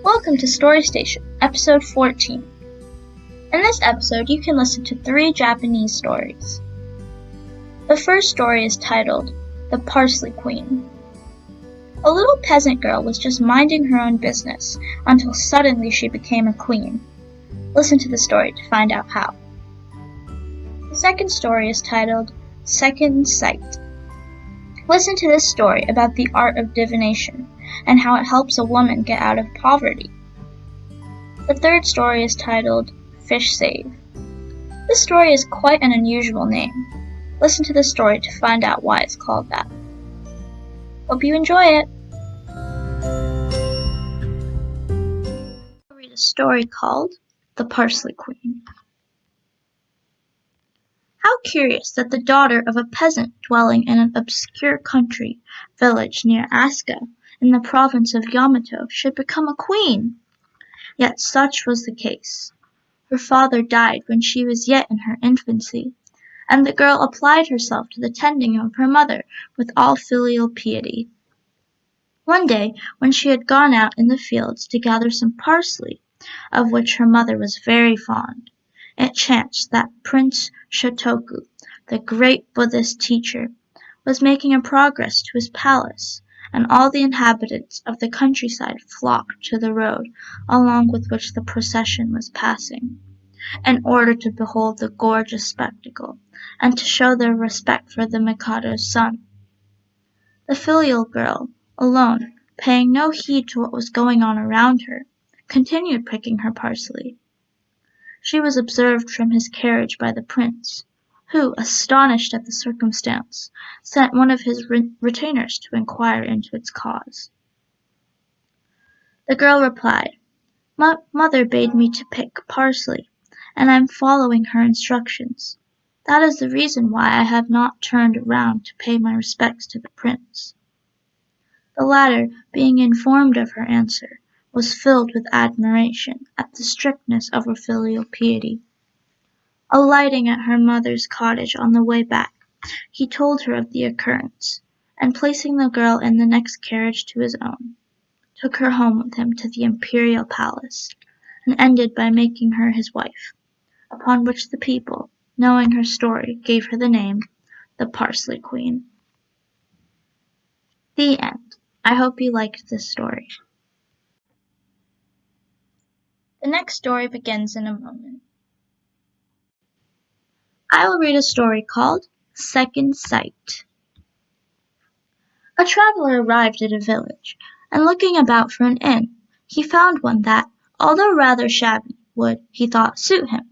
Welcome to Story Station, episode 14. In this episode, you can listen to 3 Japanese stories. The first story is titled, The Parsley Queen. A little peasant girl was just minding her own business until suddenly she became a queen. Listen to the story to find out how. The second story is titled, Second Sight. Listen to this story about the art of divination and how it helps a woman get out of poverty. The third story is titled, Fishsave. This story is quite an unusual name. Listen to the story to find out why it's called that. Hope you enjoy it! I'll read a story called, The Parsley Queen. How curious that the daughter of a peasant dwelling in an obscure country village near Asuka in the province of Yamato should become a queen. Yet such was the case. Her father died when she was yet in her infancy, and the girl applied herself to the tending of her mother with all filial piety. One day, when she had gone out in the fields to gather some parsley, of which her mother was very fond, it chanced that Prince Shotoku, the great Buddhist teacher, was making a progress to his palace, and all the inhabitants of the countryside flocked to the road along with which the procession was passing, in order to behold the gorgeous spectacle, and to show their respect for the Mikado's son. The filial girl, alone, paying no heed to what was going on around her, continued picking her parsley. She was observed from his carriage by the prince, who, astonished at the circumstance, sent one of his retainers to inquire into its cause. The girl replied, "Mother bade me to pick parsley, and I am following her instructions. That is the reason why I have not turned around to pay my respects to the prince." The latter, being informed of her answer, was filled with admiration at the strictness of her filial piety. Alighting at her mother's cottage on the way back, he told her of the occurrence, and placing the girl in the next carriage to his own, took her home with him to the imperial palace, and ended by making her his wife, upon which the people, knowing her story, gave her the name, the Parsley Queen. The end. I hope you liked this story. The next story begins in a moment. I will read a story called Second Sight. A traveler arrived at a village, and looking about for an inn, he found one that, although rather shabby, would, he thought, suit him.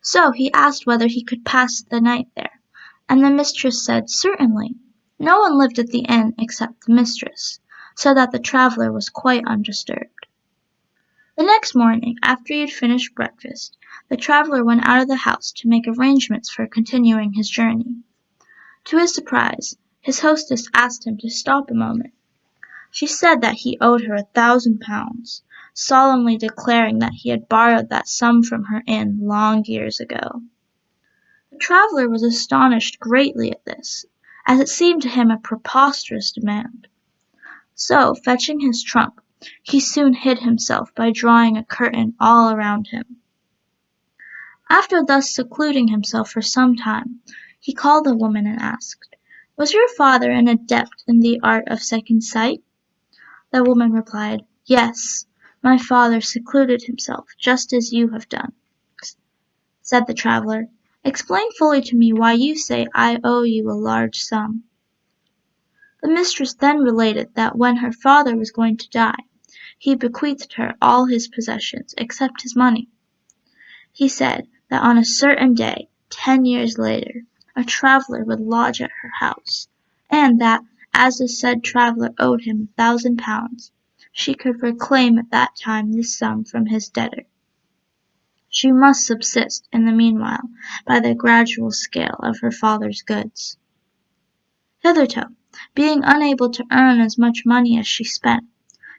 So he asked whether he could pass the night there, and the mistress said certainly. No one lived at the inn except the mistress, so that the traveler was quite undisturbed. The next morning, after he had finished breakfast, the traveler went out of the house to make arrangements for continuing his journey. To his surprise, his hostess asked him to stop a moment. She said that he owed her 1,000 pounds, solemnly declaring that he had borrowed that sum from her inn long years ago. The traveler was astonished greatly at this, as it seemed to him a preposterous demand. So, fetching his trunk, he soon hid himself by drawing a curtain all around him. After thus secluding himself for some time, he called the woman and asked, "Was your father an adept in the art of second sight?" The woman replied, "Yes, my father secluded himself just as you have done." Said the traveler, "Explain fully to me why you say I owe you a large sum." The mistress then related that when her father was going to die, he bequeathed her all his possessions except his money. He said that on a certain day, 10 years later, a traveler would lodge at her house, and that, as the said traveler owed him 1,000 pounds, she could reclaim at that time this sum from his debtor. She must subsist, in the meanwhile, by the gradual sale of her father's goods. Hitherto, being unable to earn as much money as she spent,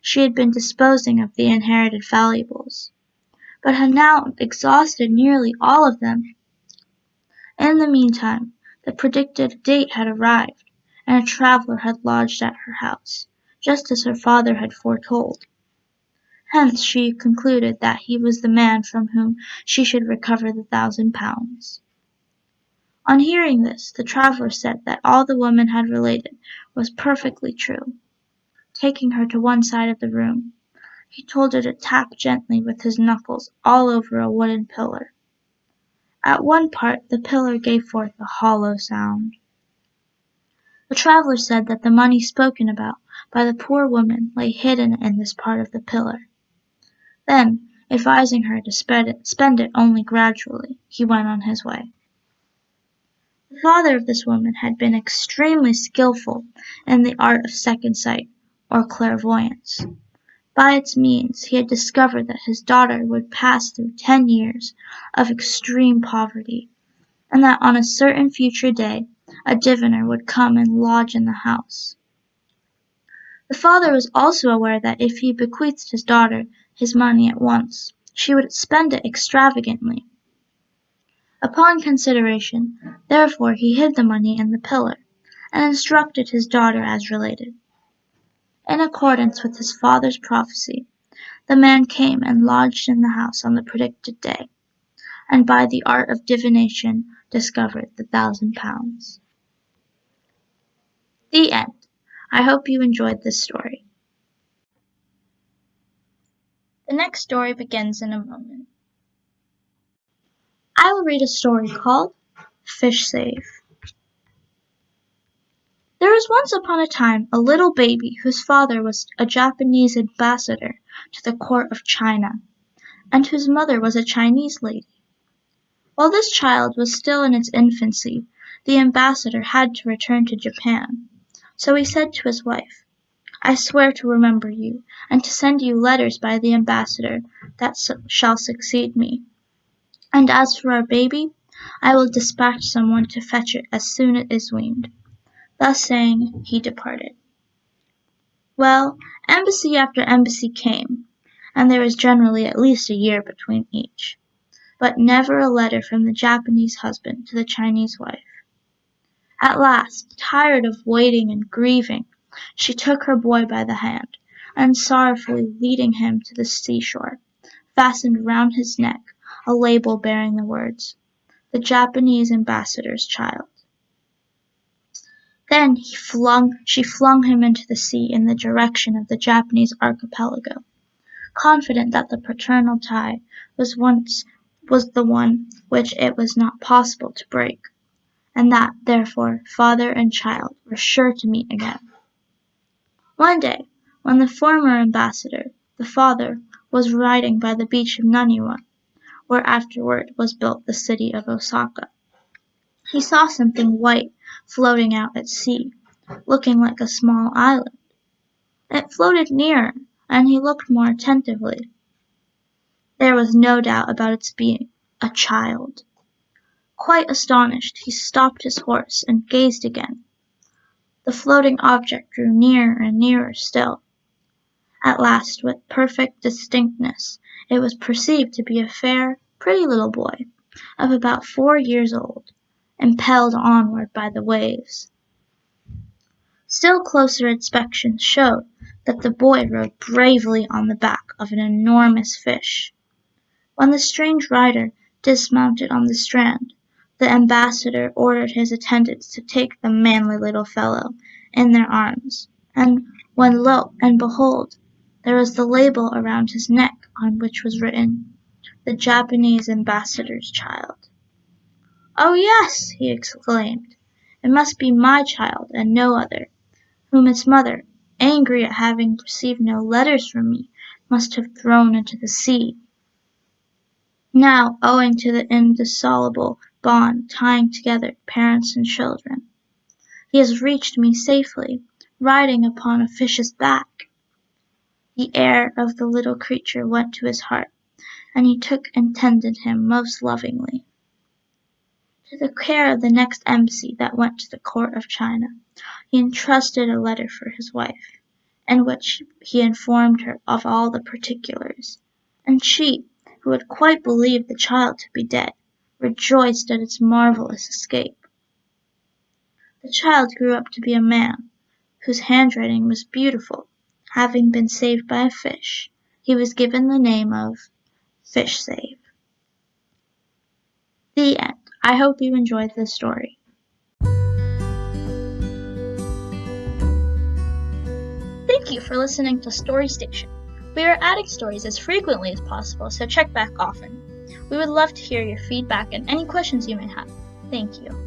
she had been disposing of the inherited valuables, but had now exhausted nearly all of them. In the meantime, the predicted date had arrived, and a traveler had lodged at her house, just as her father had foretold. Hence she concluded that he was the man from whom she should recover the £1,000. On hearing this, the traveller said that all the woman had related was perfectly true. Taking her to one side of the room, he told her to tap gently with his knuckles all over a wooden pillar. At one part the pillar gave forth a hollow sound. The traveller said that the money spoken about by the poor woman lay hidden in this part of the pillar. Then, advising her to spend it only gradually, he went on his way. The father of this woman had been extremely skilful in the art of second sight, or clairvoyance. By its means he had discovered that his daughter would pass through 10 years of extreme poverty, and that on a certain future day a diviner would come and lodge in the house. The father was also aware that if he bequeathed his daughter his money at once, she would spend it extravagantly. Upon consideration, therefore, he hid the money in the pillar, and instructed his daughter as related. In accordance with his father's prophecy, the man came and lodged in the house on the predicted day, and by the art of divination discovered the £1,000. The end. I hope you enjoyed this story. The next story begins in a moment. I will read a story called Fishsave. There was once upon a time a little baby whose father was a Japanese ambassador to the court of China, and whose mother was a Chinese lady. While this child was still in its infancy, the ambassador had to return to Japan. So he said to his wife, "I swear to remember you, and to send you letters by the ambassador that shall succeed me. And as for our baby, I will dispatch someone to fetch it as soon as it is weaned." Thus saying, he departed. Well, embassy after embassy came, and there was generally at least a year between each, but never a letter from the Japanese husband to the Chinese wife. At last, tired of waiting and grieving, she took her boy by the hand, and sorrowfully leading him to the seashore, fastened round his neck a label bearing the words, "The Japanese ambassador's child." Then she flung him into the sea in the direction of the Japanese archipelago, confident that the paternal tie was the one which it was not possible to break, and that, therefore, father and child were sure to meet again. One day, when the former ambassador, the father, was riding by the beach of Naniwa, where afterward was built the city of Osaka, he saw something white floating out at sea, looking like a small island. It floated nearer, and he looked more attentively. There was no doubt about its being a child. Quite astonished, he stopped his horse and gazed again. The floating object drew nearer and nearer still. At last, with perfect distinctness, it was perceived to be a fair, pretty little boy, of about 4 years old, impelled onward by the waves. Still closer inspection showed that the boy rode bravely on the back of an enormous fish. When the strange rider dismounted on the strand, the ambassador ordered his attendants to take the manly little fellow in their arms, and when lo and behold, there was the label around his neck on which was written, "The Japanese ambassador's child." "Oh yes," he exclaimed, "it must be my child and no other, whom its mother, angry at having received no letters from me, must have thrown into the sea. Now, owing to the indissoluble bond tying together parents and children, he has reached me safely, riding upon a fish's back." The air of the little creature went to his heart, and he took and tended him most lovingly. To the care of the next embassy that went to the court of China, he entrusted a letter for his wife, in which he informed her of all the particulars, and she, who had quite believed the child to be dead, rejoiced at its marvellous escape. The child grew up to be a man, whose handwriting was beautiful, having been saved by a fish, He was given the name of Fishsave. The end. I hope you enjoyed this story. Thank you for listening to Story Station. We are adding stories as frequently as possible, so check back often. We would love to hear your feedback and any questions you may have. Thank you.